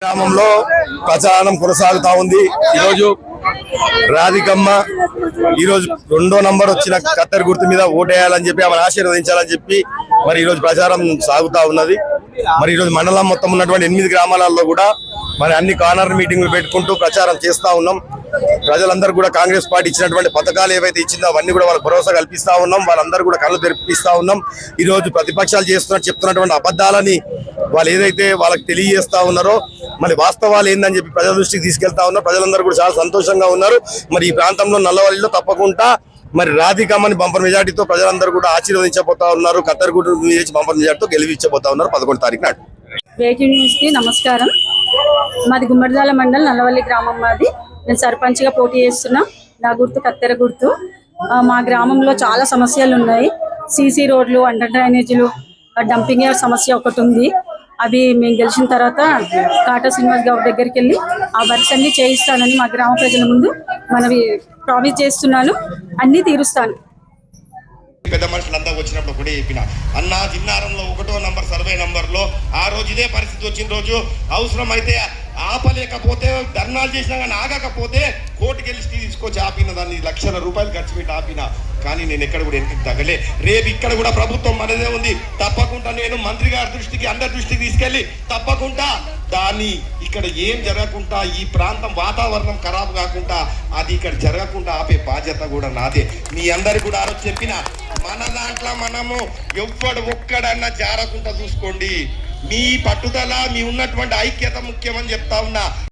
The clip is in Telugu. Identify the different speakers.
Speaker 1: గ్రామంలో ప్రచారం కొనసాగుతా ఉంది. ఈరోజు రాధికమ్మ ఈరోజు 2వ నంబర్ వచ్చిన కత్తెర గుర్తు మీద ఓటేయాలని చెప్పి ఆమెను ఆశీర్వదించాలని చెప్పి మరి ఈరోజు ప్రచారం సాగుతా ఉన్నది. మరి ఈరోజు మండలం మొత్తం ఉన్నటువంటి 8 గ్రామాలలో కూడా మరి అన్ని కార్నర్ మీటింగ్లు పెట్టుకుంటూ ప్రచారం చేస్తా ఉన్నాం. ప్రజలందరూ కూడా కాంగ్రెస్ పార్టీ ఇచ్చినటువంటి పథకాలు ఏవైతే ఇచ్చిందో అవన్నీ కూడా వాళ్ళకి భరోసా కల్పిస్తా ఉన్నాం. వాళ్ళందరూ కూడా కళ్ళు తెరిపిస్తా ఉన్నాం. ఈ రోజు ప్రతిపక్షాలు చెప్తున్నటువంటి అబద్ధాలని వాళ్ళు ఏదైతే వాళ్ళకి తెలియజేస్తా ఉన్నారో మరి వాస్తవాలు ఏందని చెప్పి ప్రజల దృష్టికి తీసుకెళ్తా ఉన్నారు. ప్రజలందరూ కూడా చాలా సంతోషంగా ఉన్నారు. మరి ఈ ప్రాంతంలో నల్లవల్లిలో తప్పకుండా మరి రాధికమ్మని బంపర్ మెజార్టీతో ప్రజలందరూ కూడా ఆశీర్వదించబోతా ఉన్నారు. కత్తెరగూడ బంపర్ మెజార్టీతో గెలిపించబోతా ఉన్నారు 11వ తారీఖు నాడు.
Speaker 2: బ్రేకింగ్ న్యూస్ కి నమస్కారం. మాది గుమ్మడిదాల మండల్ నల్లవల్లి గ్రామం. మాది నేను సర్పంచ్గా పోటీ చేస్తున్నా. నా గుర్తు కత్తెర గుర్తు. మా గ్రామంలో చాలా సమస్యలు ఉన్నాయి. సీసీ రోడ్లు, అండర్ డ్రైనేజీలు, డంపింగ్ యార్డ్ సమస్య ఒకటి ఉంది. అవి మేము గెలిచిన తర్వాత కాటా శ్రీనివాస్ గౌడ్ దగ్గరికి వెళ్ళి ఆ వర్క్స్ అన్ని చేయిస్తానని మా గ్రామ ప్రజల ముందు మనవి ప్రామిస్ చేస్తున్నాను. అన్నీ తీరుస్తాను.
Speaker 3: పెద్ద మనుషులంతా వచ్చినప్పుడు కూడా చెప్పిన అన్నా జిన్నారంలో 1వ నంబర్ సర్వే నంబర్లో ఆ రోజు ఇదే పరిస్థితి వచ్చిన రోజు అవసరమైతే ఆపలేకపోతే ధర్నాలు చేసినా కానీ ఆగకపోతే కోర్టుకి వెళ్ళి తీసుకొచ్చి ఆపిన దాన్ని లక్షల రూపాయలు ఖర్చు పెట్టి ఆపిన. కానీ నేను ఎక్కడ కూడా వెనక్కి తగ్గలే. రేపు ఇక్కడ కూడా ప్రభుత్వం మనదే ఉంది. తప్పకుండా నేను మంత్రి గారి దృష్టికి అందరి దృష్టికి తీసుకెళ్ళి తప్పకుండా దాన్ని ఇక్కడ ఏం జరగకుండా ఈ ప్రాంతం వాతావరణం ఖరాబ్ కాకుండా అది ఇక్కడ జరగకుండా ఆపే బాధ్యత కూడా నాదే. మీ అందరికి కూడా ఆ రోజు చెప్పిన మన దాంట్లో మనము ఎవ్వడు ఒక్కడన్నా జారకుండా చూసుకోండి. మీ పట్టుదల, మీ ఉన్నటువంటి ఐక్యత ముఖ్యమని చెప్తా ఉన్నా.